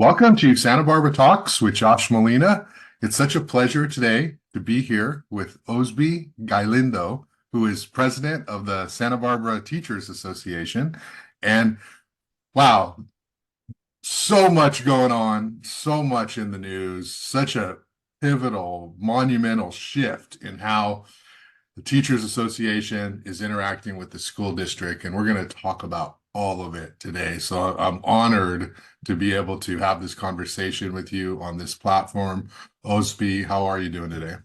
Welcome to Santa Barbara Talks with Josh Molina. It's such a pleasure today to be here with Hozby Galindo, who is president of the Santa Barbara Teachers Association. And wow, so much going on, so much in the news, such a pivotal, monumental shift in how the Teachers Association is interacting with the school district, and we're going to talk about all of it today. So I'm honored to be able to have this conversation with you on this platform. Hozby, how are you doing today?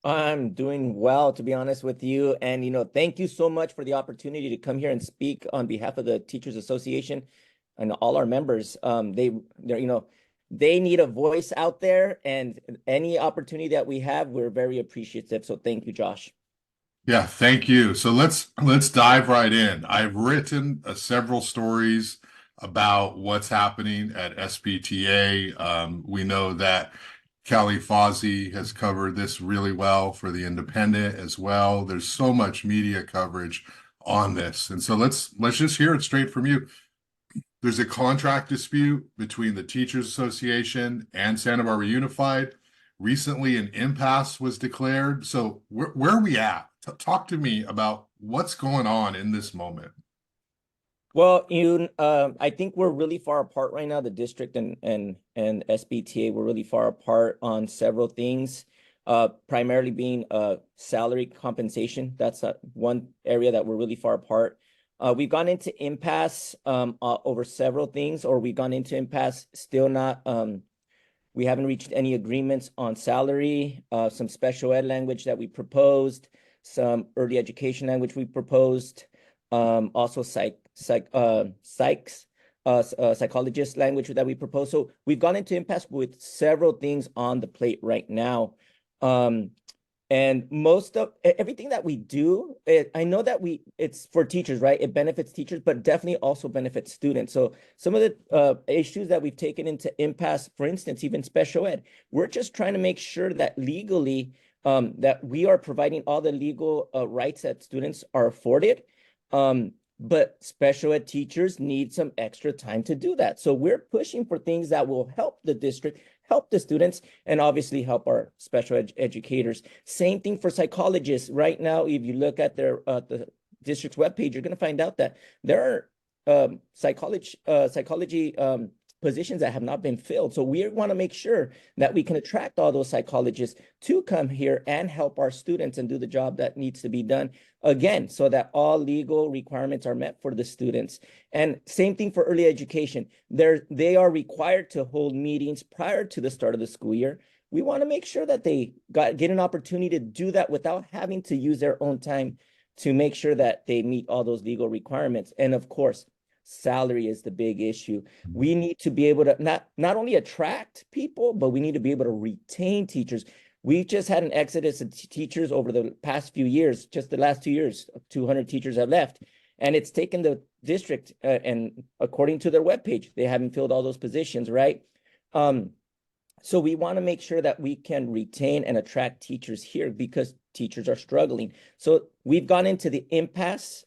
I'm doing well, to be honest with you. And, thank you so much for the opportunity to come here and speak on behalf of the Teachers Association and all our members. They need a voice out there, and any opportunity that we have, we're very appreciative. So thank you, Josh. Yeah, thank you. So let's dive right in. I've written several stories about what's happening at SBTA. We know that Kelly Fozzie has covered this really well for the Independent as well. There's so much media coverage on this, and so let's just hear it straight from you. There's a contract dispute between the Teachers Association and Santa Barbara Unified. Recently, an impasse was declared. So where are we at? Talk to me about what's going on in this moment. Well, I think we're really far apart right now. The district and SBTA, we're really far apart on several things. Primarily being salary compensation. That's one area that we're really far apart. We've gone into impasse over several things, or we've gone into impasse still not. We haven't reached any agreements on salary. Some special ed language that we proposed, some early education language we proposed, also psychologist language that we proposed. So we've gone into impasse with several things on the plate right now. And most of everything that we do, I know that it's for teachers, right? It benefits teachers, but definitely also benefits students. So some of the issues that we've taken into impasse, for instance, even special ed, we're just trying to make sure that legally that we are providing all the legal rights that students are afforded. But special ed teachers need some extra time to do that. So we're pushing for things that will help the district, help the students, and obviously help our special educators. Same thing for psychologists. Right now, if you look at the district's webpage, you're going to find out that there are psychology positions that have not been filled. So we want to make sure that we can attract all those psychologists to come here and help our students and do the job that needs to be done, again, so that all legal requirements are met for the students. And same thing for early education. They are required to hold meetings prior to the start of the school year. We want to make sure that they get an opportunity to do that without having to use their own time to make sure that they meet all those legal requirements. And of course, salary is the big issue. We need to be able to not only attract people, but we need to be able to retain teachers. We've just had an exodus of teachers over the past few years. Just the last 2 years, 200 teachers have left. And it's taken the district, and according to their webpage, they haven't filled all those positions, right? So we want to make sure that we can retain and attract teachers here because teachers are struggling. So we've gone into the impasse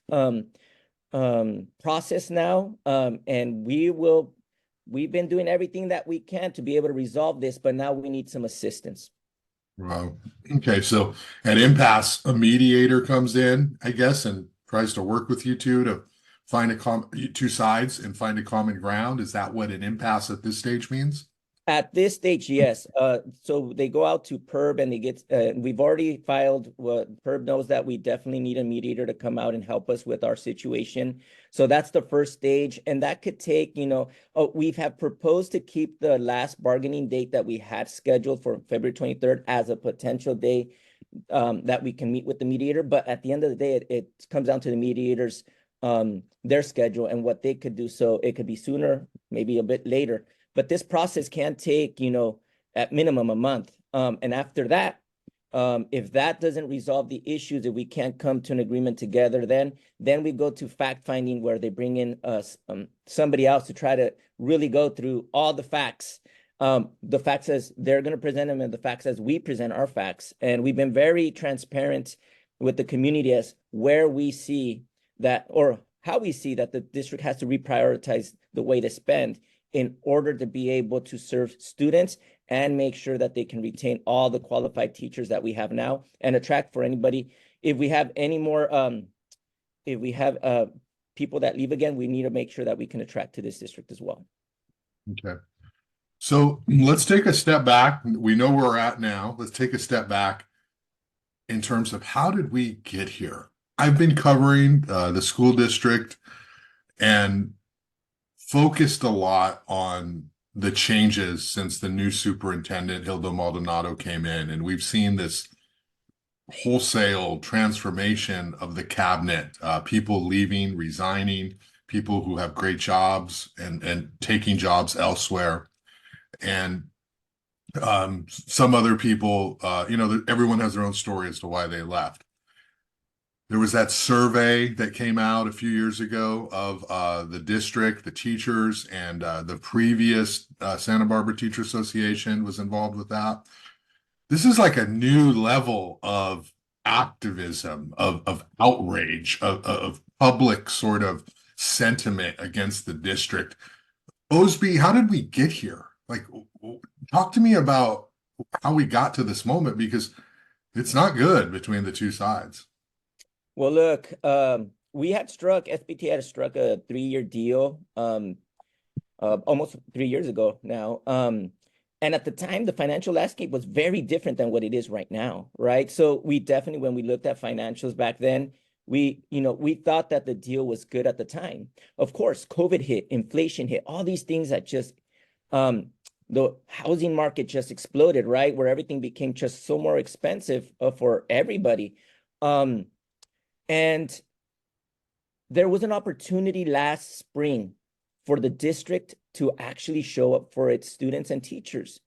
process now, and we've been doing everything that we can to be able to resolve this, but now we need some assistance. Wow. Okay, so at impasse, a mediator comes in, I guess, and tries to work with you two to find two sides and find a common ground. Is that what an impasse at this stage means? At this stage, yes. So they go out to PERB and they get, we've already filed, PERB knows that we definitely need a mediator to come out and help us with our situation. So that's the first stage. And that could take, we have proposed to keep the last bargaining date that we had scheduled for February 23rd as a potential day that we can meet with the mediator. But at the end of the day, it comes down to the mediators, their schedule and what they could do. So it could be sooner, maybe a bit later. But this process can take, at minimum a month. And after that, if that doesn't resolve the issues, if we can't come to an agreement together, then we go to fact finding where they bring in somebody else to try to really go through all the facts. The facts as they're going to present them and the facts as we present our facts. And we've been very transparent with the community as where we see that, or how we see that the district has to reprioritize the way to spend. in order to be able to serve students and make sure that they can retain all the qualified teachers that we have now and attract for anybody. If we have any more, if we have people that leave again, we need to make sure that we can attract to this district as well. Okay. So let's take a step back. We know where we're at now. Let's take a step back in terms of how did we get here? I've been covering the school district and focused a lot on the changes since the new superintendent, Hilda Maldonado, came in. And we've seen this wholesale transformation of the cabinet, people leaving, resigning, people who have great jobs and taking jobs elsewhere. And some other people, everyone has their own story as to why they left. There was that survey that came out a few years ago of the district, the teachers, and the previous Santa Barbara Teacher Association was involved with that. This is like a new level of activism, of outrage, of public sort of sentiment against the district. Hozby, how did we get here? Like, talk to me about how we got to this moment, because it's not good between the two sides. Well, look, SBT had struck a 3-year deal almost 3 years ago now. And at the time, the financial landscape was very different than what it is right now, right? So we definitely, when we looked at financials back then, we thought that the deal was good at the time. Of course, COVID hit, inflation hit, all these things that just, the housing market just exploded, right? Where everything became just so more expensive for everybody. And there was an opportunity last spring for the district to actually show up for its students and teachers.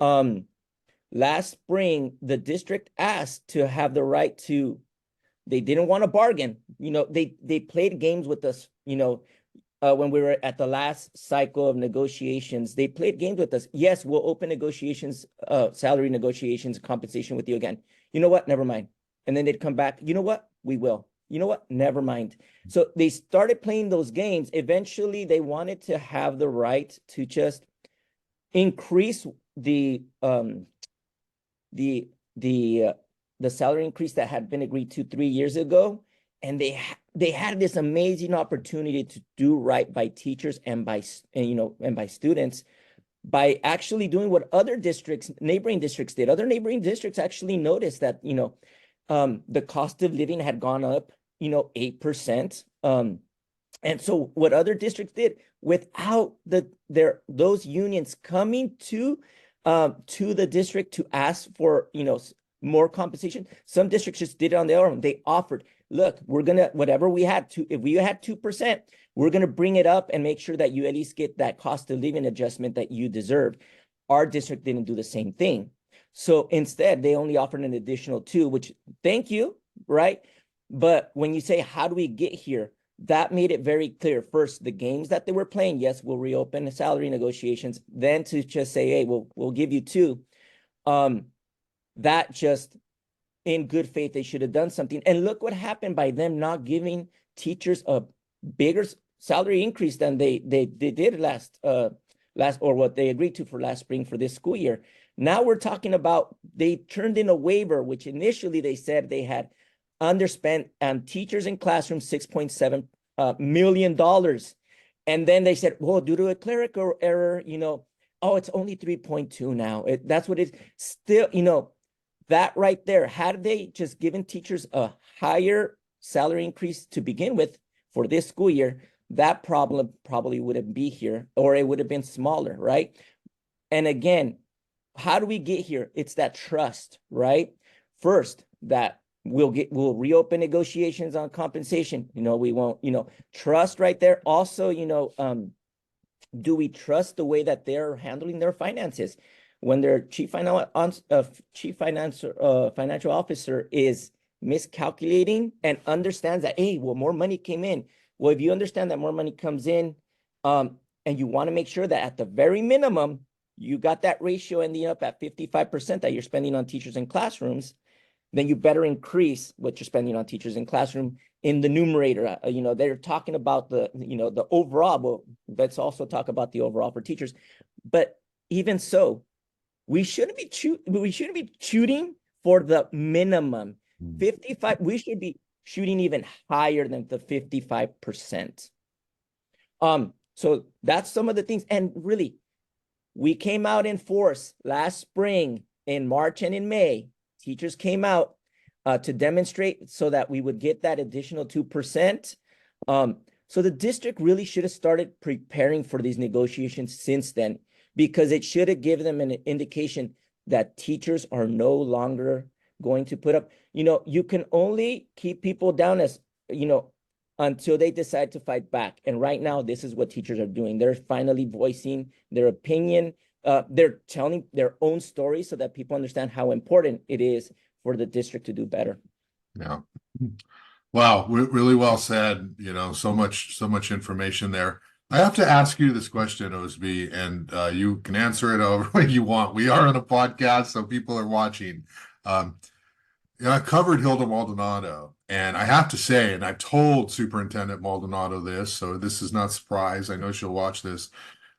Last spring, the district asked to have the right to, they didn't want to bargain. They played games with us, when we were at the last cycle of negotiations. They played games with us. Yes, we'll open negotiations, salary negotiations, compensation with you again. You know what? Never mind. And then they'd come back. You know what? We will. You know what? Never mind. So they started playing those games. Eventually, they wanted to have the right to just increase the salary increase that had been agreed to 3 years ago. And they had this amazing opportunity to do right by teachers and by students by actually doing what other districts, neighboring districts did. Other neighboring districts actually noticed that, the cost of living had gone up, 8%. And so what other districts did without those unions coming to the district to ask for, more compensation, some districts just did it on their own. They offered, look, we're gonna, whatever we had to, if we had 2%, we're gonna bring it up and make sure that you at least get that cost of living adjustment that you deserve. Our district didn't do the same thing. So instead, they only offered an additional 2, which, thank you, right? But when you say, how do we get here? That made it very clear. First, the games that they were playing, yes, we'll reopen the salary negotiations. Then to just say, hey, we'll give you 2. That just, in good faith, they should have done something. And look what happened by them not giving teachers a bigger salary increase than they did last, or what they agreed to for last spring for this school year. Now we're talking about, they turned in a waiver, which initially they said they had underspent on teachers in classrooms $6.7 million. And then they said, well, due to a clerical error, oh, it's only 3.2 now. That's what it's still, that right there, had they just given teachers a higher salary increase to begin with for this school year, that problem probably wouldn't be here, or it would have been smaller, right? And again, how do we get here? It's that trust, right? First, that we'll reopen negotiations on compensation. We won't, trust right there. Also, do we trust the way that they're handling their finances? When their chief financial officer is miscalculating and understands that, hey, well, more money came in. Well, if you understand that more money comes in, and you want to make sure that at the very minimum, you got that ratio ending up at 55% that you're spending on teachers and classrooms, then you better increase what you're spending on teachers in classroom in the numerator. They're talking about the overall. Well, let's also talk about the overall for teachers. But even so, we shouldn't be shooting for the minimum. 55, we should be shooting even higher than the 55%. So that's some of the things. And really, we came out in force last spring in March and in May. Teachers came out to demonstrate so that we would get that additional 2%. So the district really should have started preparing for these negotiations since then, because it should have given them an indication that teachers are no longer going to put up. You can only keep people down as, until they decide to fight back. And right now, this is what teachers are doing. They're finally voicing their opinion. They're telling their own story so that people understand how important it is for the district to do better. Yeah. Wow, really well said. So much information there. I have to ask you this question, Hozby, and you can answer it however way you want. We are on a podcast, so people are watching. I covered Hilda Maldonado, and I have to say, and I've told Superintendent Maldonado this, so this is not a surprise. I know she'll watch this.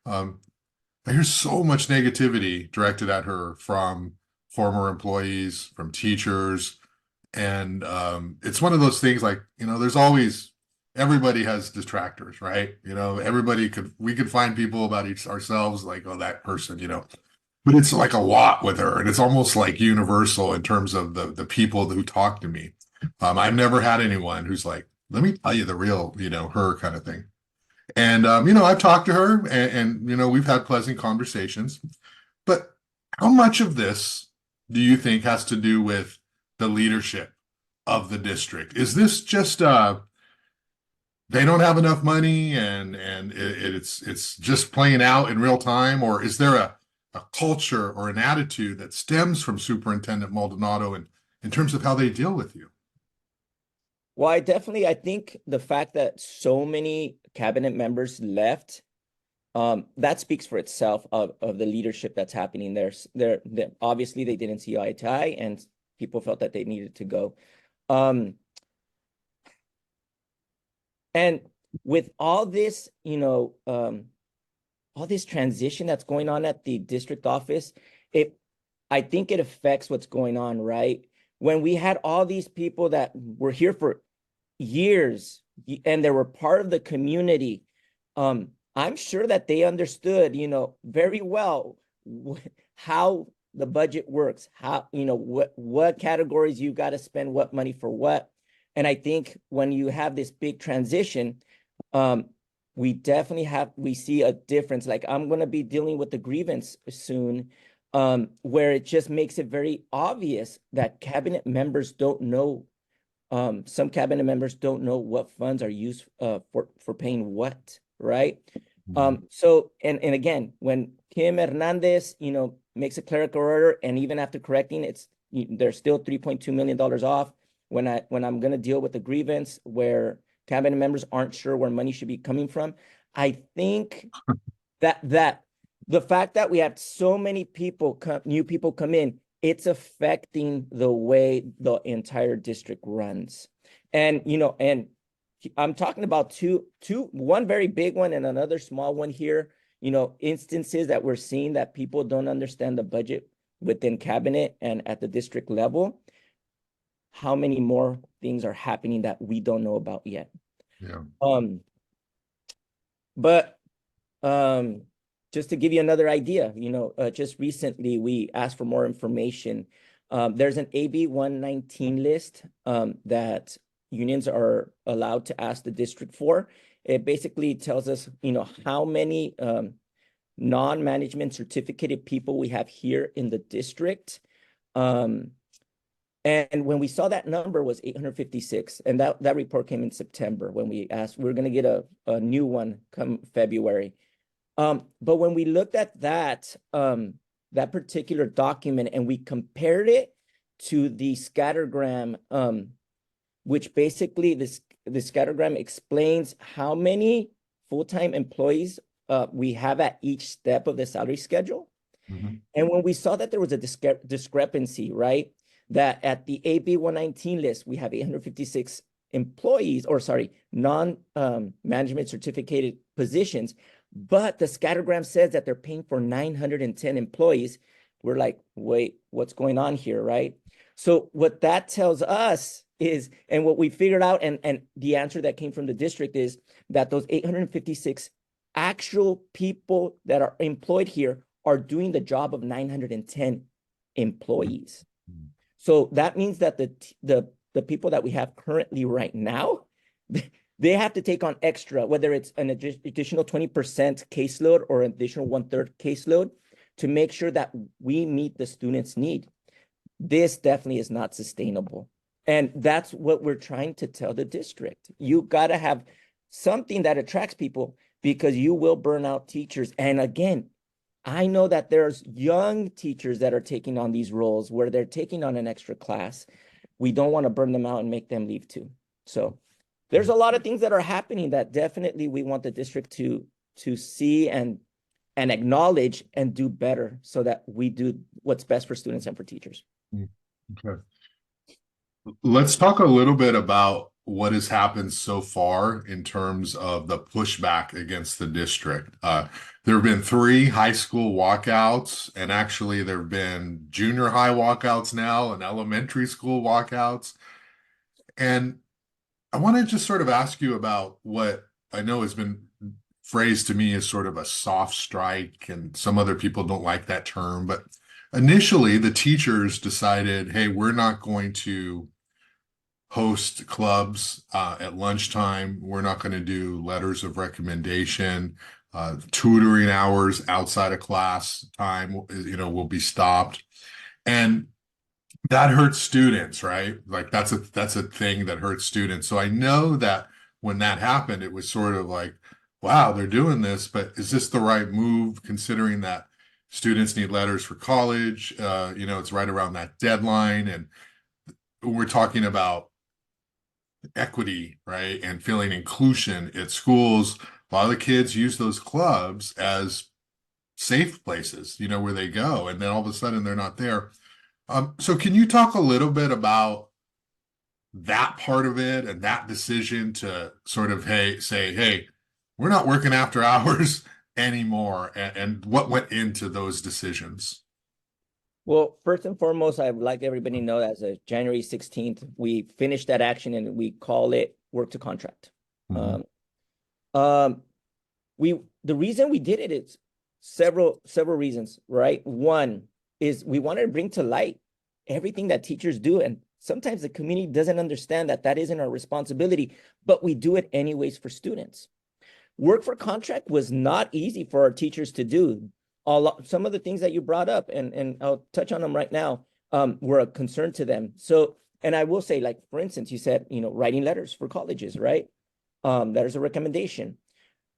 There's so much negativity directed at her from former employees, from teachers, and it's one of those things like, there's always, everybody has detractors, right? We could find people about ourselves like, oh, that person, but it's like a lot with her, and it's almost like universal in terms of the people who talk to me. I've never had anyone who's like, let me tell you the real, her kind of thing. And I've talked to her, and we've had pleasant conversations. But how much of this do you think has to do with the leadership of the district? Is this just they don't have enough money and it's just playing out in real time, or is there a culture or an attitude that stems from Superintendent Maldonado in terms of how they deal with you? Well, I think the fact that so many cabinet members left, that speaks for itself of the leadership that's happening there. Obviously they didn't see eye to eye, and people felt that they needed to go. And with all this, all this transition that's going on at the district office, I think it affects what's going on, right? When we had all these people that were here for years and they were part of the community, I'm sure that they understood, very well how the budget works, how, what categories you got to spend what money for what. And I think when you have this big transition, we see a difference. Like, I'm going to be dealing with the grievance soon, where it just makes it very obvious that cabinet members don't know. Some cabinet members don't know what funds are used for paying what, right? So, and again, when Kim Hernandez, makes a clerical order, and even after correcting, they're still $3.2 million off. When I'm going to deal with the grievance where cabinet members aren't sure where money should be coming from, I think that the fact that we have so many new people come in, it's affecting the way the entire district runs. And, and I'm talking about one very big one and another small one here, instances that we're seeing that people don't understand the budget within cabinet and at the district level. How many more things are happening that we don't know about yet? Yeah. But just to give you another idea, just recently we asked for more information. There's an AB 119 list that unions are allowed to ask the district for. It basically tells us, how many non-management certificated people we have here in the district. And when we saw that number was 856, and that report came in September when we asked, we're going to get a new one come February. But when we looked at that particular document and we compared it to the scattergram, which basically the scattergram explains how many full-time employees we have at each step of the salary schedule. Mm-hmm. And when we saw that there was a discrepancy, right? that at the AB 119 list, we have 856 employees, or sorry, non-management certificated positions, but the scattergram says that they're paying for 910 employees. We're like, wait, what's going on here, right? So what that tells us is, and what we figured out, and the answer that came from the district is that those 856 actual people that are employed here are doing the job of 910 employees. So that means that the people that we have currently right now, they have to take on extra, whether it's an additional 20% caseload or an additional 1/3 caseload, to make sure that we meet the students' need. This definitely is not sustainable. And that's what we're trying to tell the district. You got to have something that attracts people, because you will burn out teachers. And again, I know that there's young teachers that are taking on these roles where they're taking on an extra class. We don't want to burn them out and make them leave too. So there's a lot of things that are happening that definitely we want the district to see and acknowledge and do better, so that we do what's best for students and for teachers. Okay. Let's talk a little bit about what has happened so far in terms of the pushback against the district. There have been 3 high school walkouts, and actually there have been junior high walkouts now and elementary school walkouts. And I want to just sort of ask you about what I know has been phrased to me as sort of a soft strike, and some other people don't like that term, but initially the teachers decided, hey, we're not going to host clubs at lunchtime. We're not going to do letters of recommendation. Tutoring hours outside of class time, will be stopped. And that hurts students, right? Like that's a thing that hurts students. So I know that when that happened, it was sort of like, wow, they're doing this, but is this the right move, considering that students need letters for college? It's right around that deadline, and we're talking about equity, right? And feeling inclusion at schools. A lot of the kids use those clubs as safe places, where they go, and then all of a sudden they're not there. So can you talk a little bit about that part of it and that decision to sort of, say, hey, we're not working after hours anymore, and what went into those decisions? Well, first and foremost, I'd like everybody to know that as of January 16th, we finished that action and we call it work to contract. Mhm. The reason we did it is several reasons, right? One is we wanted to bring to light everything that teachers do, and sometimes the community doesn't understand that that isn't our responsibility, but we do it anyways for students. Work for contract was not easy for our teachers to do. Some of the things that you brought up, and I'll touch on them right now, were a concern to them. So, and I will say, like, for instance, you said, writing letters for colleges, right? Letters of recommendation.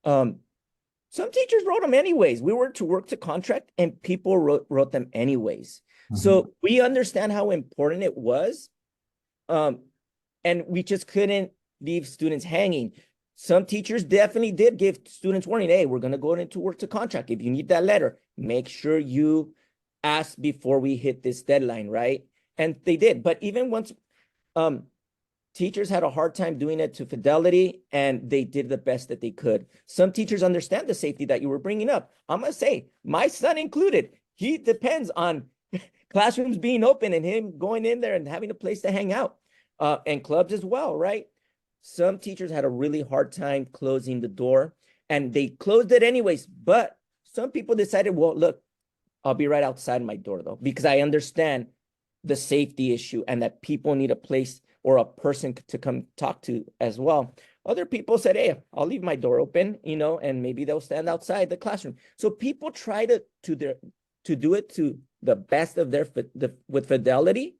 Some teachers wrote them anyways. We were to work to contract, and people wrote them anyways. Mhm. So we understand how important it was. And we just couldn't leave students hanging. Some teachers definitely did give students warning. Hey, we're going to go into work to contract. If you need that letter, make sure you ask before we hit this deadline, right? And they did. But even once teachers had a hard time doing it to fidelity, and they did the best that they could. Some teachers understand the safety that you were bringing up. I'm going to say, my son included, he depends on classrooms being open and him going in there and having a place to hang out, and clubs as well, right? Some teachers had a really hard time closing the door, and they closed it anyways. But some people decided, well, look, I'll be right outside my door though, because I understand the safety issue and that people need a place or a person to come talk to as well. Other people said, hey, I'll leave my door open, and maybe they'll stand outside the classroom. So people try to do it to the best of with fidelity.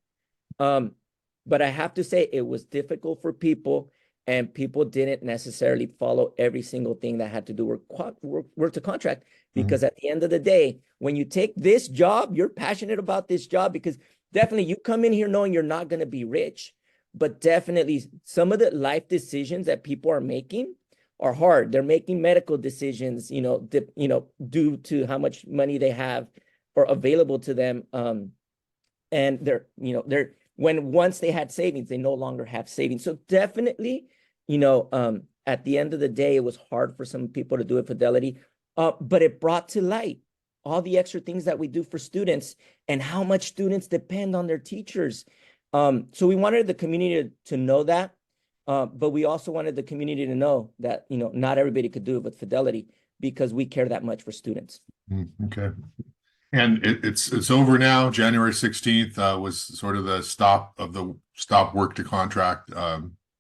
But I have to say it was difficult for people, and people didn't necessarily follow every single thing that had to do with work to contract. Because at the end of the day, when you take this job, you're passionate about this job, because definitely you come in here knowing you're not going to be rich, but definitely some of the life decisions that people are making are hard. They're making medical decisions, due to how much money they have or available to them. and once they had savings, they no longer have savings. So definitely, at the end of the day, it was hard for some people to do it Fidelity, but it brought to light all the extra things that we do for students and how much students depend on their teachers. So we wanted the community to know that, but we also wanted the community to know that, not everybody could do it with Fidelity because we care that much for students. Okay. And it's over now. January 16th was sort of the stop work to contract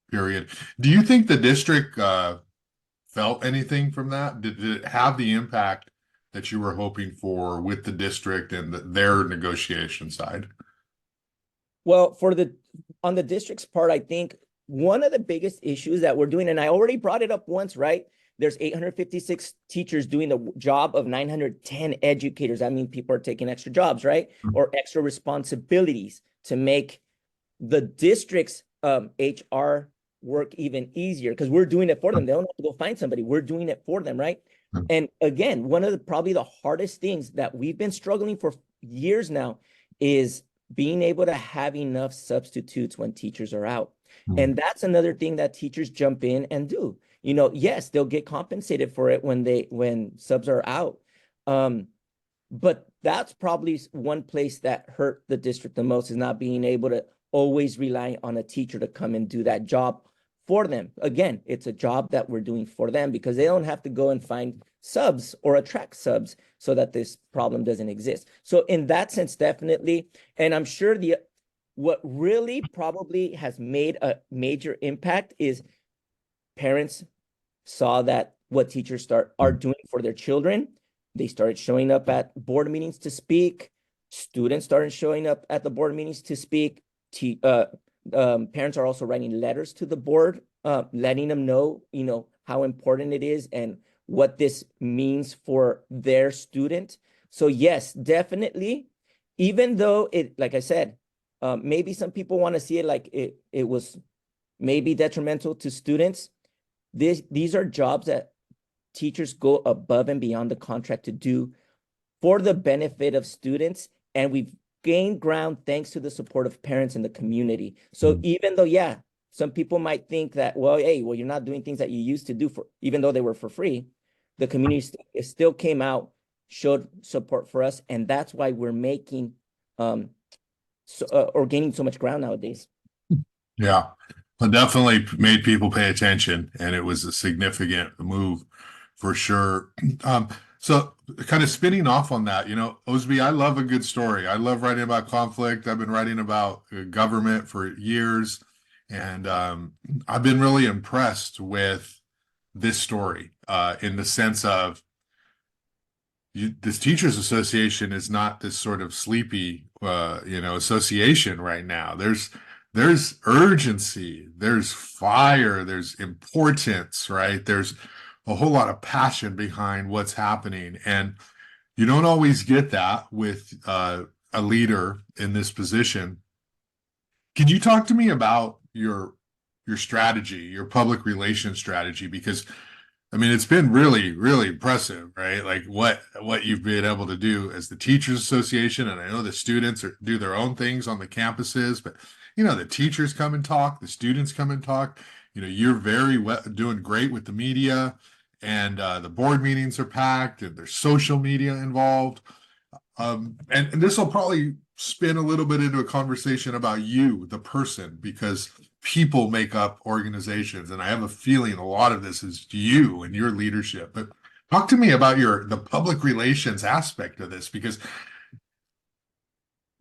period. Do you think the district felt anything from that? Did it have the impact that you were hoping for with the district and their negotiation side? Well, on the district's part, I think one of the biggest issues that we're doing, and I already brought it up once, right? There's 856 teachers doing the job of 910 educators. I mean, people are taking extra jobs, right? Or extra responsibilities to make the district's HR work even easier because we're doing it for them. They don't have to go find somebody. We're doing it for them, right? And again, one of probably the hardest things that we've been struggling for years now is being able to have enough substitutes when teachers are out. And that's another thing that teachers jump in and do. Yes, they'll get compensated for it when subs are out. But that's probably one place that hurt the district the most, is not being able to always rely on a teacher to come and do that job for them. Again, it's a job that we're doing for them because they don't have to go and find subs or attract subs so that this problem doesn't exist. So in that sense, definitely. And I'm sure what really probably has made a major impact is parents saw that what teachers are doing for their children. They started showing up at board meetings to speak. Students started showing up at the board meetings to speak. Parents are also writing letters to the board, letting them know, how important it is and what this means for their student. So yes, definitely, even though like I said, maybe some people want to see it like it was maybe detrimental to students. These are jobs that teachers go above and beyond the contract to do for the benefit of students. And we've gained ground thanks to the support of parents in the community. So even though, some people might think that, well, you're not doing things that you used to do even though they were for free, the community still came out, showed support for us. And that's why we're making or gaining so much ground nowadays. Yeah, it definitely made people pay attention, and it was a significant move for sure. So kind of spinning off on that, Hozby, I love a good story. I love writing about conflict. I've been writing about government for years, and I've been really impressed with this story in the sense of this teachers association is not this sort of sleepy, association right now. There's urgency, there's fire, there's importance, right? There's a whole lot of passion behind what's happening. And you don't always get that with a leader in this position. Can you talk to me about your strategy, your public relations strategy? Because it's been really, really impressive, right? Like what you've been able to do as the Teachers Association, and I know the students do their own things on the campuses, but the teachers come and talk, the students come and talk. You're doing great with the media, and the board meetings are packed, and there's social media involved. And this will probably spin a little bit into a conversation about you, the person, because people make up organizations, and I have a feeling a lot of this is you and your leadership. But talk to me about the public relations aspect of this, because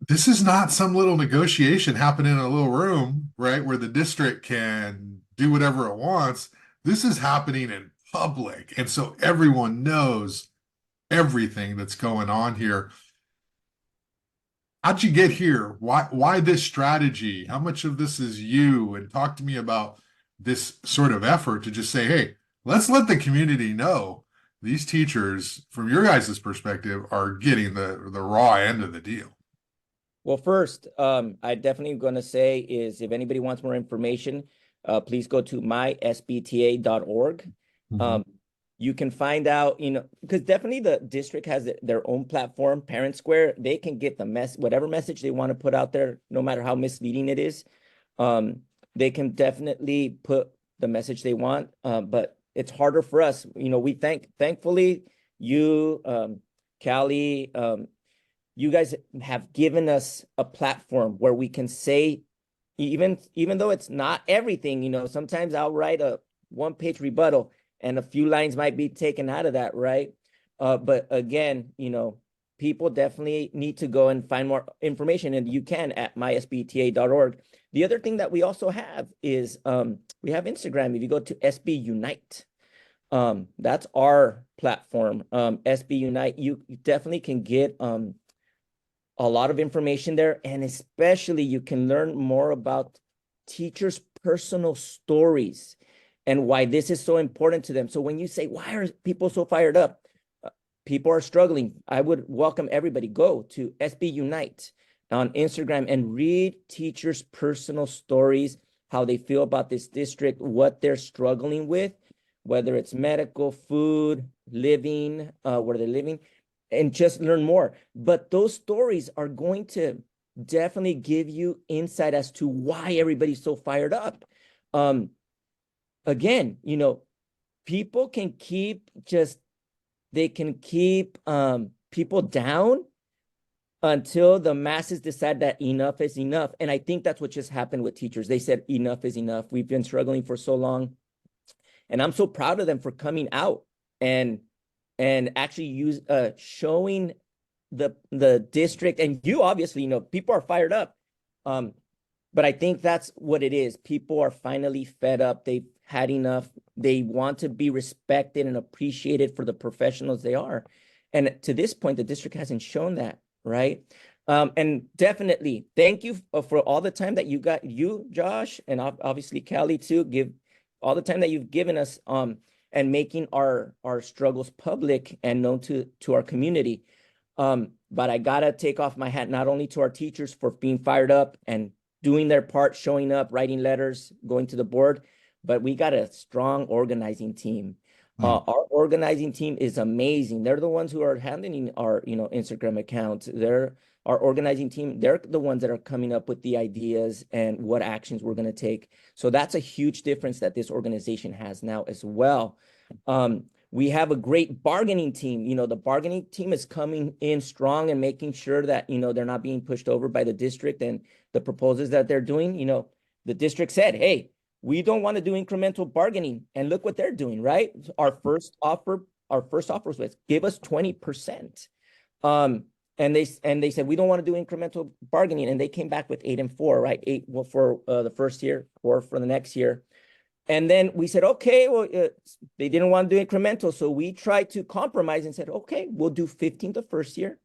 this is not some little negotiation happening in a little room, right, where the district can do whatever it wants. This is happening in public, and so everyone knows everything that's going on here. How'd you get here? Why this strategy? How much of this is you? And talk to me about this sort of effort to just say, hey, let's let the community know these teachers, from your guys' perspective, are getting the raw end of the deal. Well, first, I definitely going to say is if anybody wants more information, please go to mysbta.org. You can find out, because definitely the district has their own platform, Parent Square. They can get whatever message they want to put out there, no matter how misleading it is. They can definitely put the message they want, but it's harder for us. We thankfully, you, Callie, you guys have given us a platform where we can say, even though it's not everything, sometimes I'll write a one-page rebuttal and a few lines might be taken out of that, right? But again, people definitely need to go and find more information, and you can at mysbta.org. The other thing that we also have is we have Instagram. If you go to SB Unite, that's our platform. SB Unite, you definitely can get a lot of information there, and especially you can learn more about teachers' personal stories and why this is so important to them. So when you say, why are people so fired up? People are struggling. I would welcome everybody, go to SB Unite on Instagram and read teachers' personal stories, how they feel about this district, what they're struggling with, whether it's medical, food, living, where they're living, and just learn more. But those stories are going to definitely give you insight as to why everybody's so fired up. Again, people can keep people down until the masses decide that enough is enough. And I think that's what just happened with teachers. They said enough is enough. We've been struggling for so long. And I'm so proud of them for coming out and actually showing the district. And you obviously, people are fired up. But I think that's what it is. People are finally fed up. They've had enough. They want to be respected and appreciated for the professionals they are. And to this point, the district hasn't shown that, right? And definitely, thank you for all the time that you, Josh, and obviously Callie too, give all the time that you've given us and making our struggles public and known to our community. But I gotta take off my hat not only to our teachers for being fired up and doing their part, showing up, writing letters, going to the board, but we got a strong organizing team. Our organizing team is amazing. They're the ones who are handling our, Instagram accounts. Our organizing team. They're the ones that are coming up with the ideas and what actions we're going to take. So that's a huge difference that this organization has now as well. We have a great bargaining team. The bargaining team is coming in strong and making sure that, they're not being pushed over by the district and the proposals that they're doing. The district said, hey, we don't want to do incremental bargaining. And look what they're doing, right? Our first offer was give us 20%. And they said, we don't want to do incremental bargaining. And they came back with 8 and 4, right? 8 for the first year, 4 for the next year. And then we said, okay, well, they didn't want to do incremental. So we tried to compromise and said, okay, we'll do 15 the first year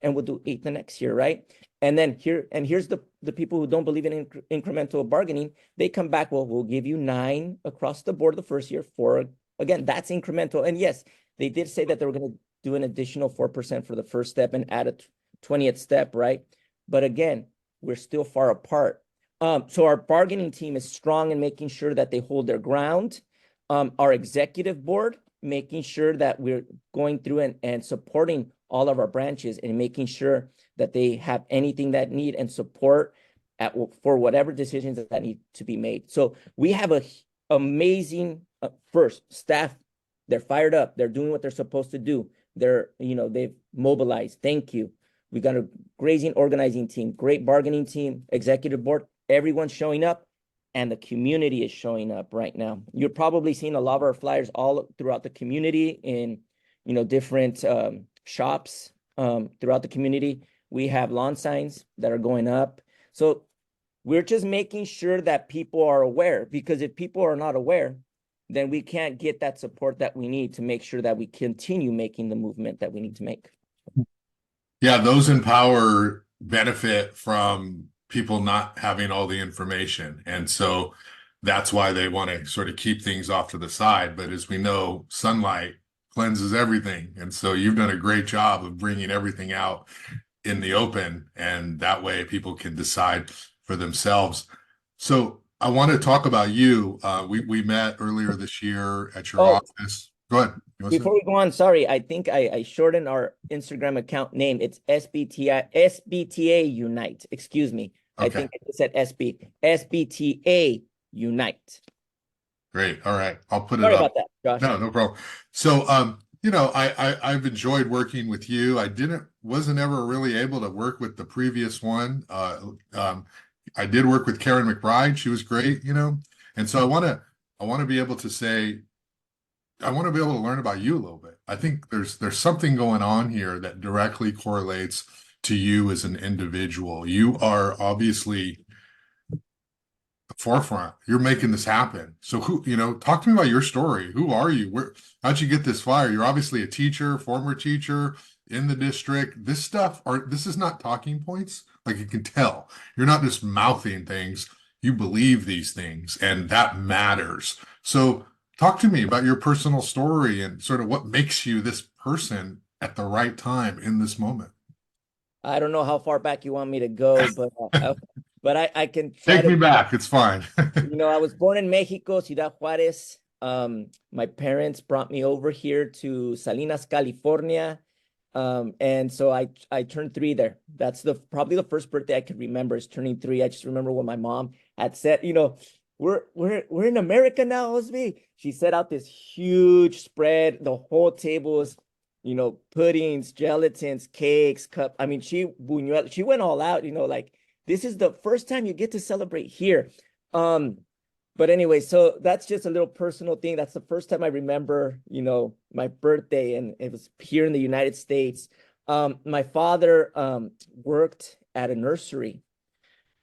and we'll do 8 the next year, right? And then here's the people who don't believe in incremental bargaining. They come back, well, we'll give you 9 across the board the first year, 4, again, that's incremental. And yes, they did say that they were going to do an additional 4% for the first step and add a 20th step, right? But again, we're still far apart. So our bargaining team is strong in making sure that they hold their ground. Our executive board, making sure that we're going through and supporting all of our branches and making sure that they have anything that need and support for whatever decisions that need to be made. So we have a amazing first staff. They're fired up. They're doing what they're supposed to do. They've mobilized. Thank you. We got a grazing organizing team, great bargaining team, executive board, everyone's showing up, and the community is showing up right now. You're probably seeing a lot of our flyers all throughout the community in, different shops throughout the community. We have lawn signs that are going up. So we're just making sure that people are aware, because if people are not aware, then we can't get that support that we need to make sure that we continue making the movement that we need to make. Yeah, those in power benefit from people not having all the information. And so that's why they want to sort of keep things off to the side. But as we know, sunlight cleanses everything. And so you've done a great job of bringing everything out in the open, and that way people can decide for themselves. So I want to talk about you. We met earlier this year at your office. Go ahead. You want to say Before we go on, sorry, I think I shortened our Instagram account name. It's SBTA Unite. Excuse me. it? I Okay, think it said SBTA Unite. great. All right. I'll put it Sorry up. about that, Josh. No, no problem. So, you know, I've enjoyed working with you. Wasn't ever really able to work with the previous one. I did work with Karen McBride. She was great, you know. And so I want to be able to say, I want to be able to learn about you a little bit. I think there's something going on here that directly correlates to you as an individual. You are obviously the forefront. You're making this happen. So who, you know, talk to me about your story. Who are you? How'd you get this fire? You're obviously a teacher, former teacher in the district. This is not talking points. Like you can tell, you're not just mouthing things. You believe these things, and that matters. So talk to me about your personal story and sort of what makes you this person at the right time in this moment. I don't know how far back you want me to go, but I can try Take to. me back. It's fine. I was born in Mexico, Ciudad Juárez. My parents brought me over here to Salinas, California. And so I turned 3 there. That's probably the first birthday I could remember is turning 3. I just remember when my mom had said, we're in America now, Hozby. She set out this huge spread. The whole table was, puddings, gelatins, cakes, cup. I mean, she went all out, like this is the first time you get to celebrate here. But anyway, so that's just a little personal thing. That's the first time I remember, my birthday, and it was here in the United States. My father worked at a nursery,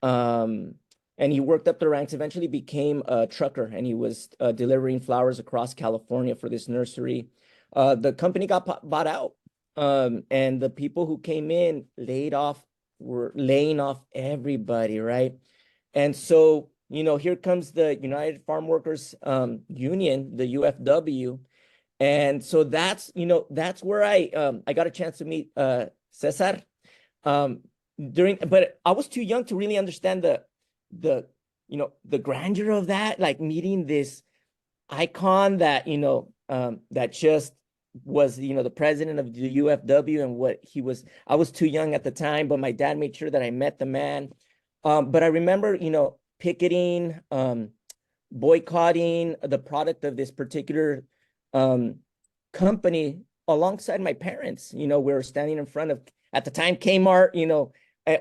and he worked up the ranks, eventually became a trucker, and he was delivering flowers across California for this nursery. The company got bought out, and the people who came in were laying off everybody, right? And so here comes the United Farm Workers Union, the UFW. And so that's where I got a chance to meet Cesar. But I was too young to really understand the grandeur of that, like meeting this icon that, that just was, the president of the UFW and what he was. I was too young at the time, but my dad made sure that I met the man. But I remember, picketing, boycotting the product of this particular company alongside my parents. We were standing in front of, at the time, Kmart,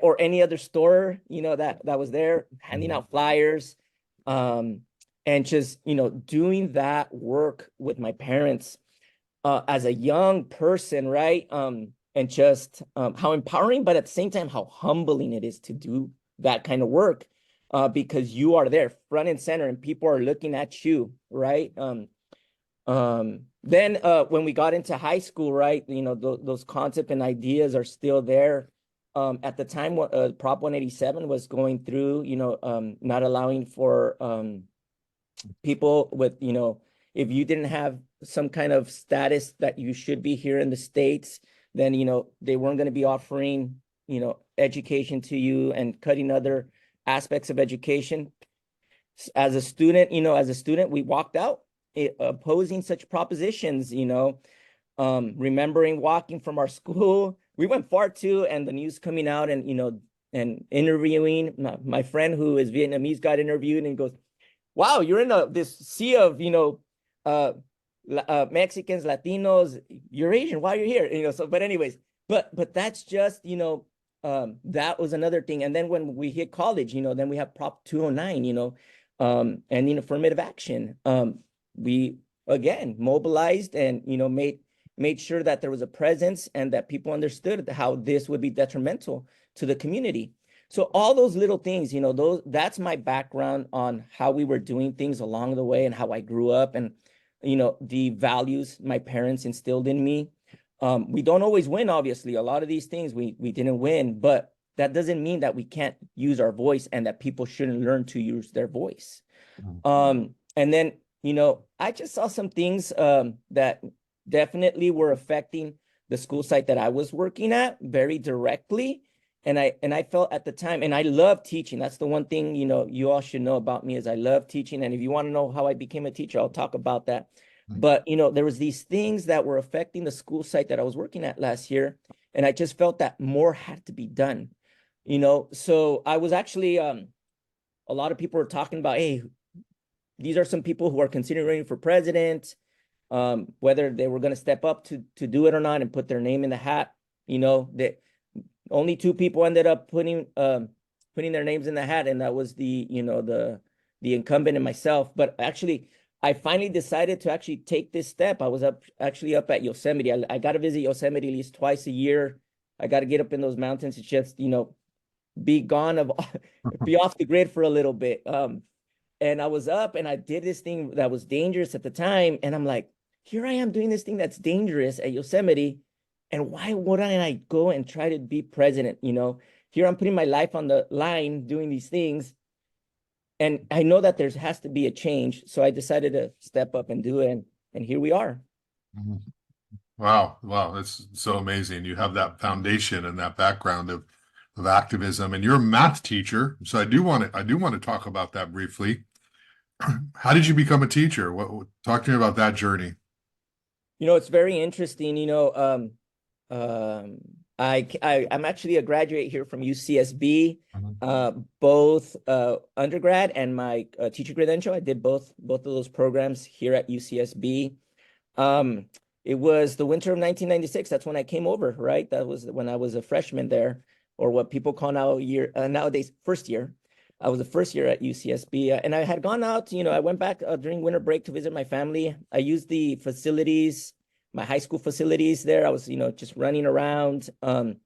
or any other store, that was there, handing out flyers, and just, doing that work with my parents as a young person, right? And just how empowering, but at the same time, how humbling it is to do that kind of work, because you are there front and center and people are looking at you, right? Then when we got into high school, right, those concepts and ideas are still there. At the time, Prop 187 was going through, not allowing for people with, if you didn't have some kind of status that you should be here in the States, then, they weren't going to be offering, education to you, and cutting other aspects of education. As a student, we walked out opposing such propositions, remembering walking from our school. We went far too, and the news coming out and, and interviewing. My friend who is Vietnamese got interviewed and goes, wow, you're in this sea of, Mexicans, Latinos, you're Asian, why are you here? So, but anyways, but that's just, that was another thing. And then when we hit college, then we have Prop 209, and in affirmative action, we again mobilized and, made sure that there was a presence and that people understood how this would be detrimental to the community. So all those little things, that's my background on how we were doing things along the way and how I grew up, and, the values my parents instilled in me. We don't always win, obviously. A lot of these things we didn't win, but that doesn't mean that we can't use our voice and that people shouldn't learn to use their voice. And then, I just saw some things that definitely were affecting the school site that I was working at very directly. And I felt at the time, and I love teaching. That's the one thing, you all should know about me, is I love teaching. And if you want to know how I became a teacher, I'll talk about that. But, there was these things that were affecting the school site that I was working at last year. And I just felt that more had to be done, So I was actually, a lot of people were talking about, hey, these are some people who are considering running for president, whether they were going to step up to do it or not and put their name in the hat. That only two people ended up putting their names in the hat, and that was the incumbent and myself. But actually, I finally decided to actually take this step. I was up at Yosemite. I got to visit Yosemite at least twice a year. I got to get up in those mountains. It's just, be off the grid for a little bit. And I was up and I did this thing that was dangerous at the time. And I'm like, here I am doing this thing that's dangerous at Yosemite. And why wouldn't I go and try to be president? Here I'm putting my life on the line doing these things. And I know that there has to be a change. So I decided to step up and do it. And here we are. Wow. That's so amazing. You have that foundation and that background of activism, and you're a math teacher. So I do want to talk about that briefly. How did you become a teacher? Talk to me about that journey. It's very interesting. I'm actually a graduate here from UCSB, both undergrad and my teacher credential. I did both of those programs here at UCSB. It was the winter of 1996. That's when I came over, right? That was when I was a freshman there, or what people call nowadays first year. I was the first year at UCSB, and I had gone out. I went back during winter break to visit my family. I used the facilities, my high school facilities there. I was, just running around and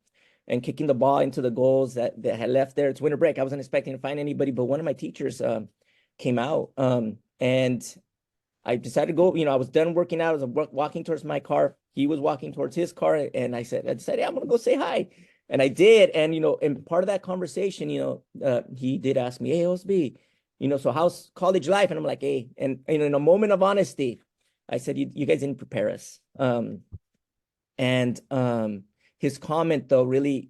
kicking the ball into the goals that had left there. It's winter break. I wasn't expecting to find anybody, but one of my teachers came out, and I decided to go. I was done working out. I was walking towards my car. He was walking towards his car, and I decided, hey, I'm gonna go say hi. And I did. And, and part of that conversation, he did ask me, hey, Hozby, so how's college life? And I'm like, hey, and, in a moment of honesty, I said, you guys didn't prepare us. His comment, though, really,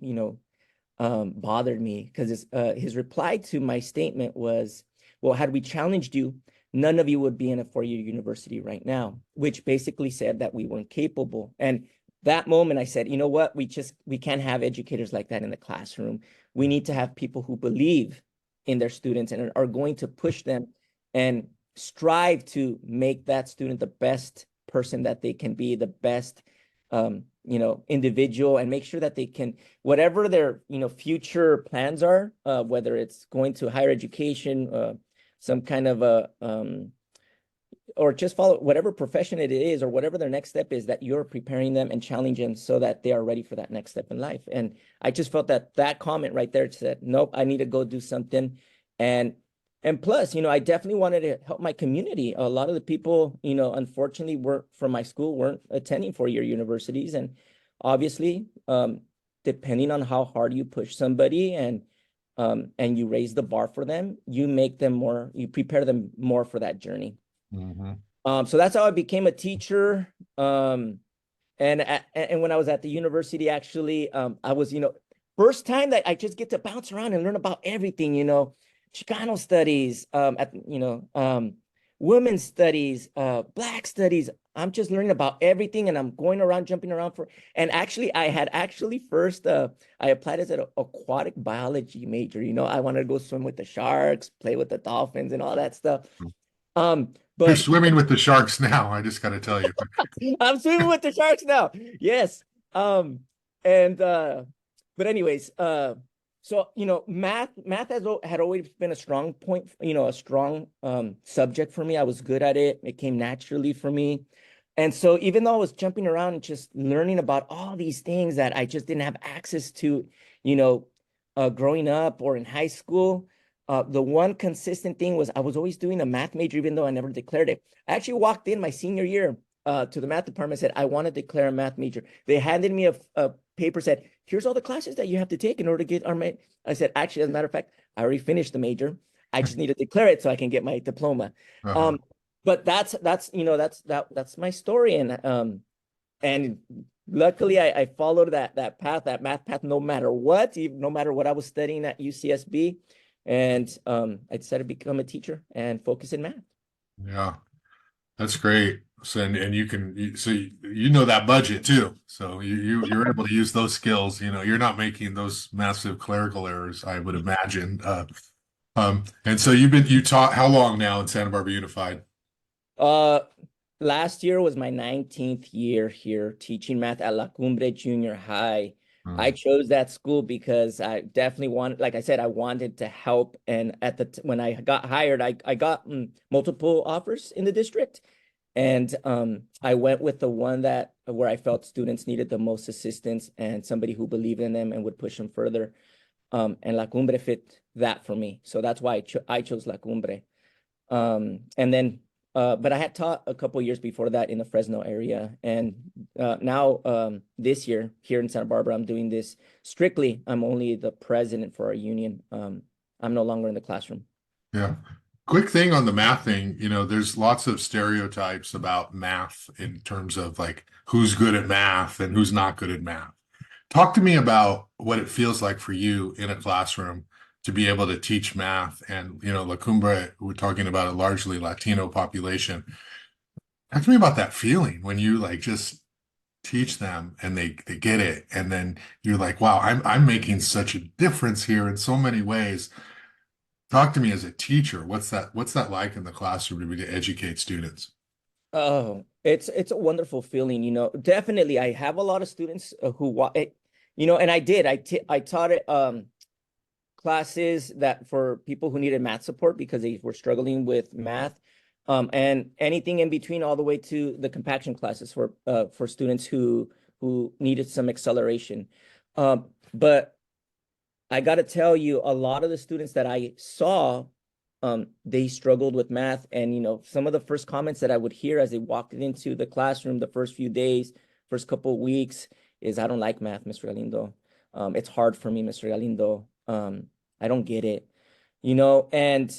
bothered me, because his reply to my statement was, well, had we challenged you, none of you would be in a four-year university right now, which basically said that we weren't capable. And that moment, I said, you know what? We can't have educators like that in the classroom. We need to have people who believe in their students and are going to push them and strive to make that student the best person that they can be, the best, individual, and make sure that they can, whatever their, future plans are, whether it's going to higher education, some kind of a, or just follow whatever profession it is, or whatever their next step is, that you're preparing them and challenging them so that they are ready for that next step in life. And I just felt that comment right there said, nope, I need to go do something. And plus, I definitely wanted to help my community. A lot of the people, unfortunately, from my school weren't attending four-year universities. And obviously, depending on how hard you push somebody and you raise the bar for them, you prepare them more for that journey. So that's how I became a teacher. And when I was at the university, actually, I was, first time that I just get to bounce around and learn about everything, Chicano studies, women's studies, Black studies. I'm just learning about everything, and I'm going around, jumping around and actually, I had first, I applied as an aquatic biology major. I wanted to go swim with the sharks, play with the dolphins and all that stuff. But you're swimming with the sharks now. I just got to tell you, I'm swimming with the sharks now. Yes. But anyways, so math had always been a strong point, a strong subject for me. I was good at it. It came naturally for me. And so even though I was jumping around and just learning about all these things that I just didn't have access to, growing up or in high school, the one consistent thing was I was always doing a math major, even though I never declared it. I actually walked in my senior year to the math department, said, I want to declare a math major. They handed me a paper, said, here's all the classes that you have to take in order to get our major. I said, actually, as a matter of fact, I already finished the major. I just need to declare it so I can get my diploma. But that's my story. And luckily I followed that path, that math path, no matter what I was studying at UCSB. And I decided to become a teacher and focus in math. Yeah, That's great. So and you can you know that budget too. So you're able to use those skills. You know, you're not making those massive clerical errors, I would imagine. And so you taught how long now in Santa Barbara Unified? Uh, Last year was my 19th year here teaching math at La Cumbre Junior High. I Mm, chose that school because I definitely wanted, like I said, I wanted to help. And when I got hired, I got multiple offers in the district. And I went with the one that where I felt students needed the most assistance and somebody who believed in them and would push them further. And La Cumbre fit that for me. So that's why I chose La Cumbre. And then, but I had taught a couple years before that in the Fresno area. And now this year here in Santa Barbara, I'm doing this strictly. I'm only the president for our union. I'm no longer in the classroom. yeah. Quick thing on the math thing, you know, there's lots of stereotypes about math in terms of like who's good at math and who's not good at math. Talk to me about what it feels like for you in a classroom to be able to teach math. And, you know, La Cumbre, we're talking about a largely Latino population. Talk to me about that feeling when you like just teach them and they get it. And then you're like, wow, I'm making such a difference here in so many ways. Talk to me as a teacher. What's that like in the classroom to be to educate students? Oh, it's a wonderful feeling, you know. Definitely, I have a lot of students who you know, and I taught it classes that for people who needed math support because they were struggling with math, and anything in between, all the way to the compaction classes for students who needed some acceleration. But I got to tell you, a lot of the students that I saw, they struggled with math. And, you know, some of the first comments that I would hear as they walked into the classroom the first few days, first couple of weeks, is, I don't like math, Mr. Galindo. It's hard for me, Mr. Galindo. I don't get it, you know, and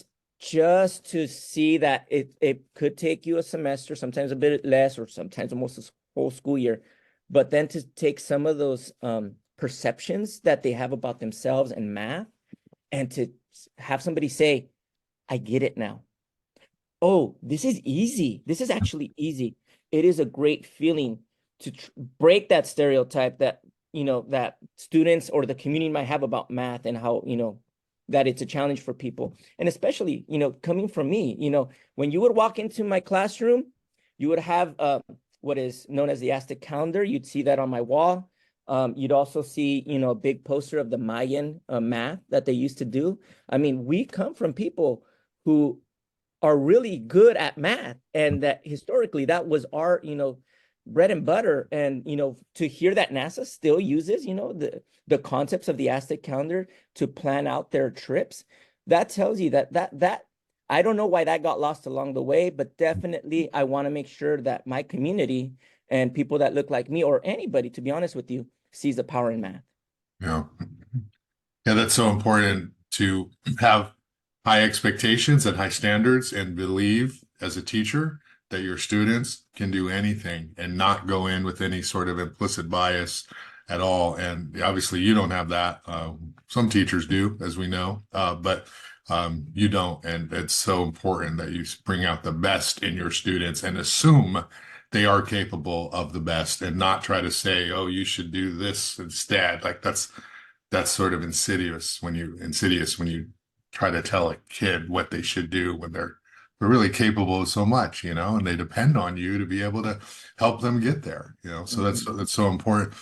just to see that it could take you a semester, sometimes a bit less, or sometimes almost a whole school year, but then to take some of those perceptions that they have about themselves and math, and to have somebody say, I get it now. Oh, this is easy. This is actually easy. It is a great feeling to break that stereotype that, you know, that students or the community might have about math, and how, you know, that it's a challenge for people. And especially, you know, coming from me, you know, when you would walk into my classroom, you would have what is known as the Aztec calendar. You'd see that on my wall. You'd also see, you know, a big poster of the Mayan math that they used to do. I mean, we come from people who are really good at math, and that historically that was our, you know, bread and butter. And, you know, to hear that NASA still uses, you know, the concepts of the Aztec calendar to plan out their trips, that tells you that I don't know why that got lost along the way, but definitely I want to make sure that my community and people that look like me, or anybody, to be honest with you, sees the power in math. Yeah. Yeah, that's so important to have high expectations and high standards and believe as a teacher that your students can do anything and not go in with any sort of implicit bias at all. And obviously, you don't have that. Some teachers do, as we know, but you don't. And it's so important that you bring out the best in your students and assume they are capable of the best and not try to say, oh, you should do this instead. Like that's sort of insidious when you try to tell a kid what they should do when they're really capable of so much, you know, and they depend on you to be able to help them get there, you know. So that's so important.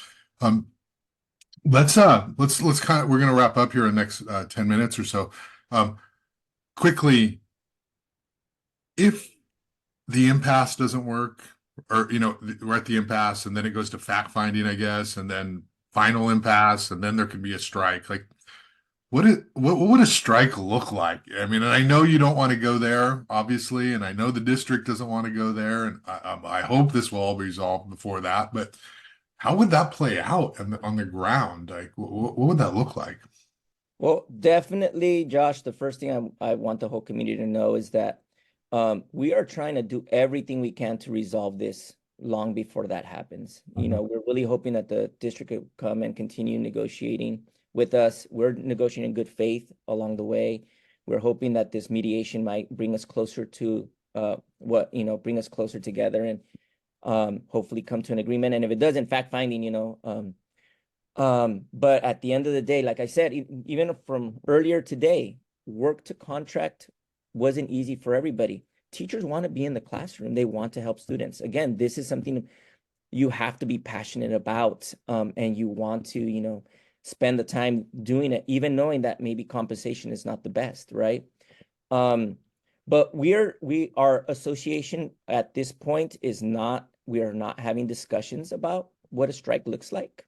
Um, let's kind of we're gonna wrap up here in the next 10 minutes or so. Um, quickly, if the impasse doesn't work, or you know, we're at the impasse and then it goes to fact finding, I guess, and then final impasse, and then there could be a strike. Like what would a strike look like? I mean, and I know you don't want to go there, obviously, and I know the district doesn't want to go there, and I hope this will all be resolved before that. But how would that play out on the ground? Like, what would that look like? Well, definitely, Josh, the first thing I want the whole community to know is that we are trying to do everything we can to resolve this long before that happens. You Mhm. know, we're really hoping that the district will come and continue negotiating with us. We're negotiating in good faith along the way. We're hoping that this mediation might bring us closer to what, bring us closer together and hopefully come to an agreement. And if it doesn't, fact finding, but at the end of the day, like I said, even from earlier today, work to contract wasn't easy for everybody. Teachers want to be in the classroom. They want to help students. Again, this is something you have to be passionate about, and you want to, spend the time doing it, even knowing that maybe compensation is not the best, right? But our association at this point we are not having discussions about what a strike looks like.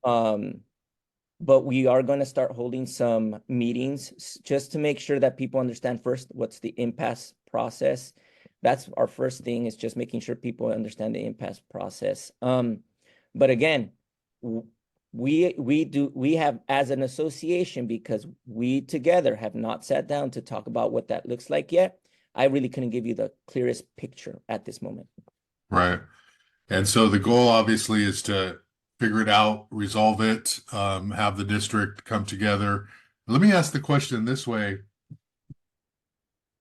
But we are going to start holding some meetings just to make sure that people understand first what's the impasse process. That's our first thing, is just making sure people understand the impasse process. But again, we have, as an association, because we together have not sat down to talk about what that looks like yet. I really couldn't give you the clearest picture at this moment. Right. And so the goal obviously is to figure it out, resolve it, have the district come together. Let me ask the question this way.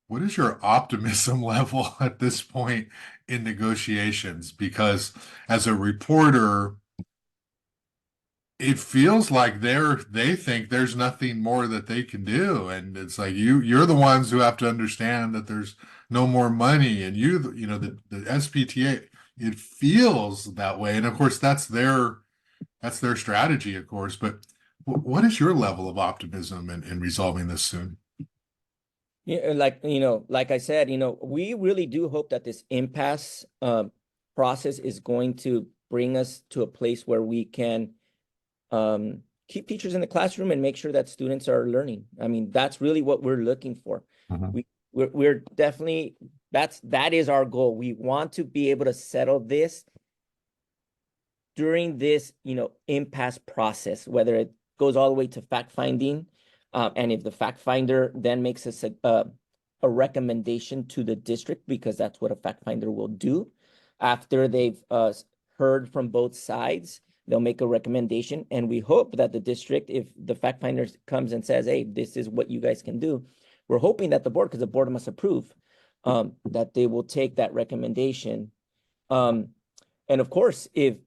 What is your optimism level at this point in negotiations? Because as a reporter, it feels like they think there's nothing more that they can do. And it's like you're the ones who have to understand that there's no more money. And the SPTA, it feels that way. And of course, that's their strategy, of course. But what is your level of optimism in resolving this soon? Yeah, like I said, we really do hope that this impasse process is going to bring us to a place where we can keep teachers in the classroom and make sure that students are learning. I mean, that's really what we're looking for. We're definitely, that is our goal. We want to be able to settle this during this, impasse process, whether it goes all the way to fact finding, and if the fact finder then makes us a recommendation to the district, because that's what a fact finder will do after they've heard from both sides. They'll make a recommendation, and we hope that the district, if the fact finder comes and says, hey, this is what you guys can do, we're hoping that the board, because the board must approve, that they will take that recommendation. And of course, if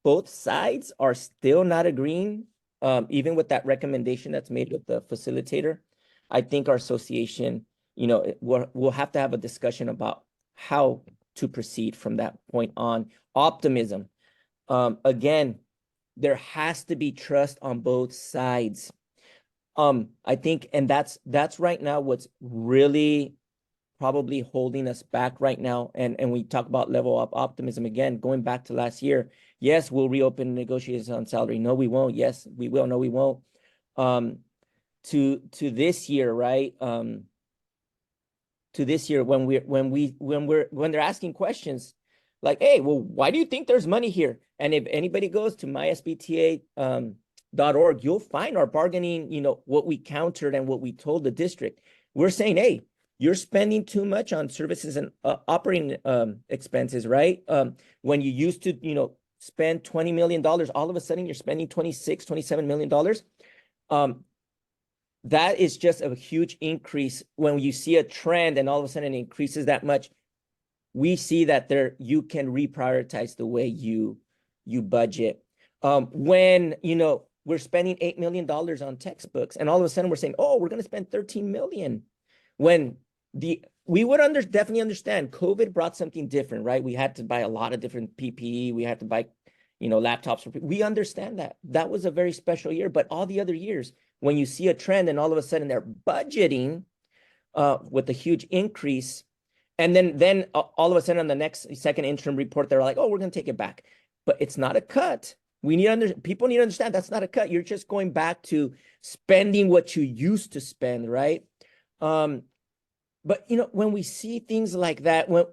both sides are still not agreeing, even with that recommendation that's made with the facilitator, I think our association, we'll have to have a discussion about how to proceed from that point on. Optimism. Again, there has to be trust on both sides. I think, and that's right now what's really probably holding us back right now. And we talk about level of optimism again, going back to last year. Yes, we'll reopen negotiations on salary. No, we won't. Yes, we will. No, we won't. To this year, right? To this year, when they're asking questions like, hey, well, why do you think there's money here? And if anybody goes to mysbta.org, you'll find our bargaining, what we countered and what we told the district. We're saying, hey, you're spending too much on services and operating expenses, right? When you used to, spend $20 million, all of a sudden you're spending $27 million. That is just a huge increase. When you see a trend and all of a sudden it increases that much, we see that you can reprioritize the way you budget. When, we're spending $8 million on textbooks, and all of a sudden we're saying, oh, we're going to spend $13 million. When we would definitely understand COVID brought something different, right? We had to buy a lot of different PPE. We had to buy, laptops for people. We understand that. That was a very special year. But all the other years, when you see a trend and all of a sudden they're budgeting with a huge increase, and then all of a sudden on the second interim report, they're like, oh, we're going to take it back. But it's not a cut. People need to understand that's not a cut. You're just going back to spending what you used to spend, right? But when we see things like that, when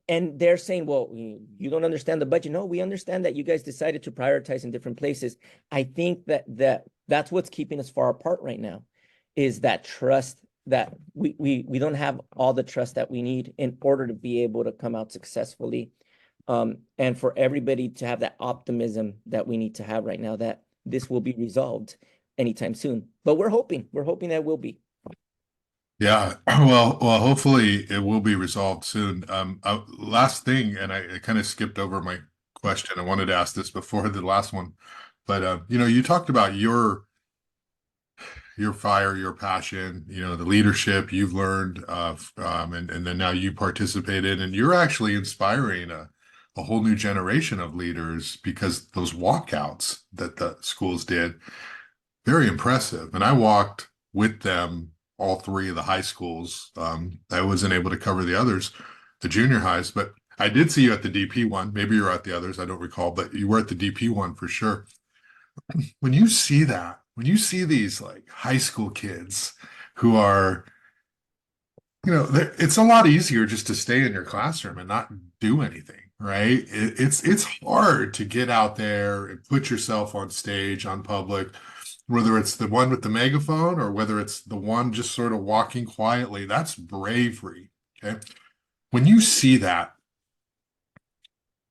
and they're saying, well, you don't understand the budget. No, we understand that you guys decided to prioritize in different places. I think that's what's keeping us far apart right now, is that trust, that we don't have all the trust that we need in order to be able to come out successfully. And for everybody to have that optimism that we need to have right now, that this will be resolved anytime soon. But we're hoping that it will be. Yeah, well, hopefully it will be resolved soon. Last thing, and I kind of skipped over my question. I wanted to ask this before the last one, but you talked about your fire, your passion, the leadership you've learned, and then now you participated, and you're actually inspiring a whole new generation of leaders because those walkouts that the schools did, very impressive. And I walked with them all three of the high schools. I wasn't able to cover the others, the junior highs, but I did see you at the DP one. Maybe you were at the others, I don't recall, but you were at the DP one for sure. When you see that, when you see these like high school kids who are, it's a lot easier just to stay in your classroom and not do anything, right? It's hard to get out there and put yourself on stage, on public, whether it's the one with the megaphone or whether it's the one just sort of walking quietly. That's bravery. Okay. When you see that,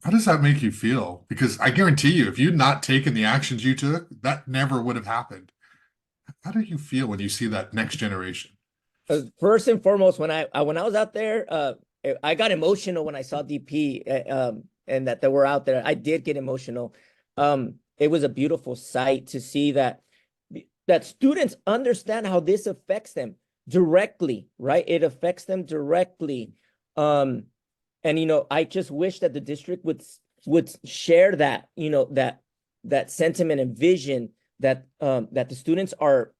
how does that make you feel? Because I guarantee you, if you'd not taken the actions you took, that never would have happened. How do you feel when you see that next generation? First and foremost, when I was out there, I got emotional when I saw DP, and that they were out there. I did get emotional. It was a beautiful sight to see that students understand how this affects them directly, right? It affects them directly. And I just wish that the district would share that, that sentiment and vision that the students are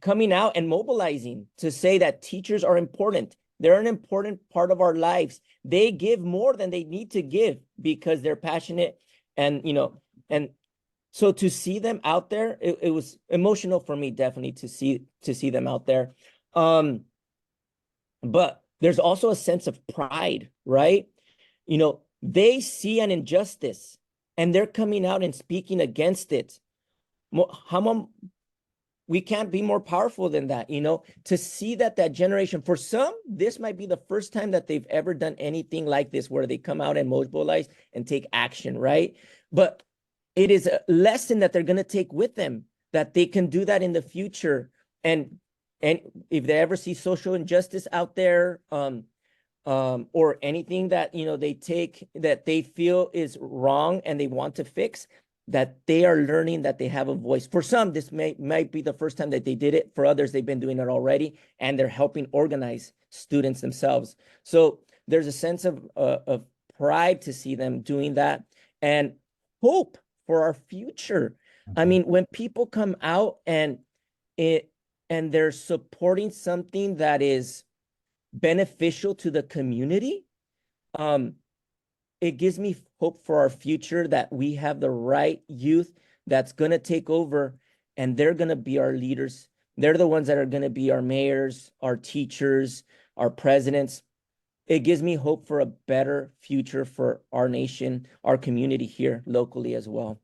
coming out and mobilizing to say that teachers are important. They're an important part of our lives. They give more than they need to give because they're passionate, and and so to see them out there, it was emotional for me, definitely, to see them out there. But there's also a sense of pride, right? They see an injustice and they're coming out and speaking against it. We can't be more powerful than that, to see that generation, for some, this might be the first time that they've ever done anything like this, where they come out and mobilize and take action, right? But it is a lesson that they're going to take with them, that they can do that in the future. And if they ever see social injustice out there, or anything that, they take that they feel is wrong and they want to fix, that they are learning that they have a voice. For some, this might be the first time that they did it. For others, they've been doing it already, and they're helping organize students themselves. So there's a sense of pride to see them doing that, and hope for our future. I mean, when people come out and they're supporting something that is beneficial to the community, it gives me hope for our future, that we have the right youth that's going to take over, and they're going to be our leaders. They're the ones that are going to be our mayors, our teachers, our presidents. It gives me hope for a better future for our nation, our community here locally as well.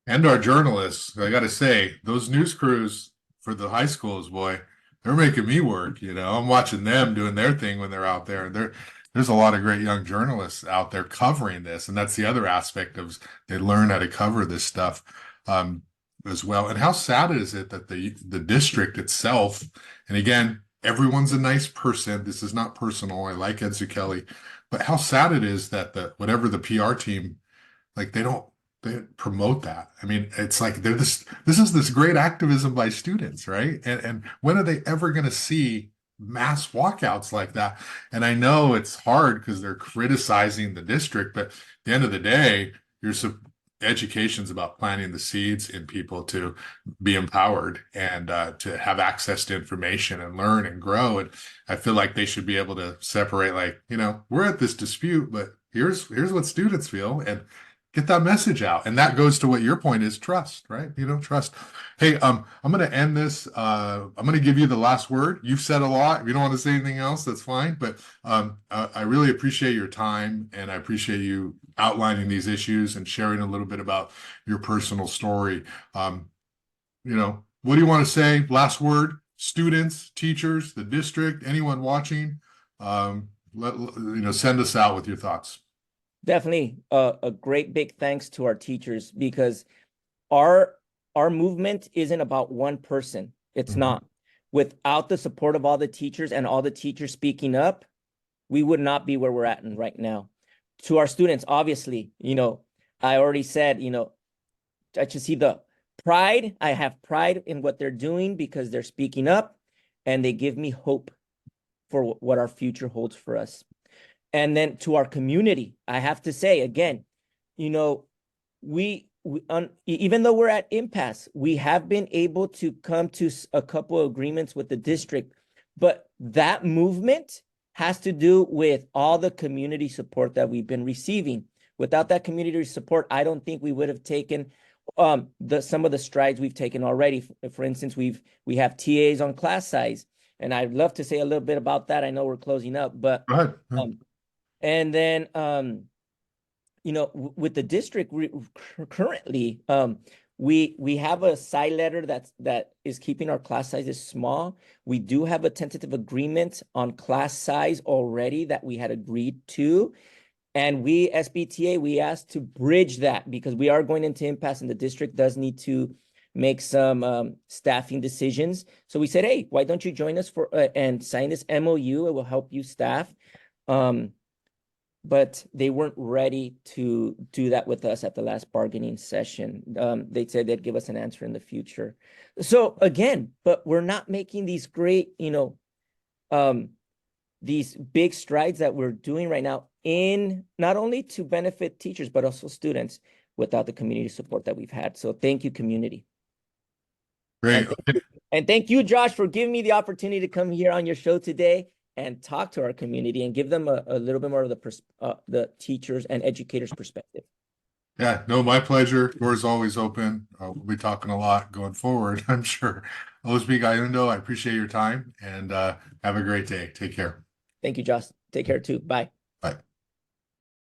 And our journalists, I got to say, those news crews for the high schools, boy, they're making me work. I'm watching them doing their thing when they're out there. There's a lot of great young journalists out there covering this, and that's the other aspect of, they learn how to cover this stuff, as well. And how sad is it that the district itself, and again, everyone's a nice person. This is not personal. I like Ed Zucchelli, but how sad it is that whatever the PR team, like, they promote that. I mean, it's like this is this great activism by students, right? And when are they ever going to see mass walkouts like that? And I know it's hard because they're criticizing the district, but at the end of the day, education's about planting the seeds in people to be empowered and to have access to information and learn and grow. And I feel like they should be able to separate, like, we're at this dispute, but here's what students feel, and get that message out. And that goes to what your point is: trust, right? Trust. Hey, I'm going to end this. I'm going to give you the last word. You've said a lot. If you don't want to say anything else, that's fine. But I really appreciate your time, and I appreciate you outlining these issues and sharing a little bit about your personal story. What do you want to say? Last word: students, teachers, the district, anyone watching. Send us out with your thoughts. Definitely a great big thanks to our teachers, because our movement isn't about one person. It's not. without the support of all the teachers and all the teachers speaking up, we would not be where we're at right now. To our students, obviously, I already said, I just see the pride. I have pride in what they're doing because they're speaking up and they give me hope for what our future holds for us. And then to our community, I have to say again, even though we're at impasse, we have been able to come to a couple of agreements with the district, but that movement has to do with all the community support that we've been receiving. Without that community support, I don't think we would have taken some of the strides we've taken already. For instance, we have TAs on class size, and I'd love to say a little bit about that. I know we're closing up, but Go ahead. and then with the district currently, we have a side letter that is keeping our class sizes small. We do have a tentative agreement on class size already that we had agreed to. And we, SBTA, we asked to bridge that because we are going into impasse and the district does need to make some staffing decisions. So we said, hey, why don't you join us and sign this MOU? It will help you staff. But they weren't ready to do that with us at the last bargaining session. They said they'd give us an answer in the future. So again, but we're not making these great, these big strides that we're doing right now in not only to benefit teachers, but also students without the community support that we've had. So thank you, community. Great. And thank you, Josh, for giving me the opportunity to come here on your show today and talk to our community and give them a little bit more of the teachers and educators' perspective. Yeah, no, my pleasure. Door's always open. We'll be talking a lot going forward, I'm sure. Hozby Galindo, I appreciate your time and have a great day. Take care. Thank you, Josh. Take care too. Bye.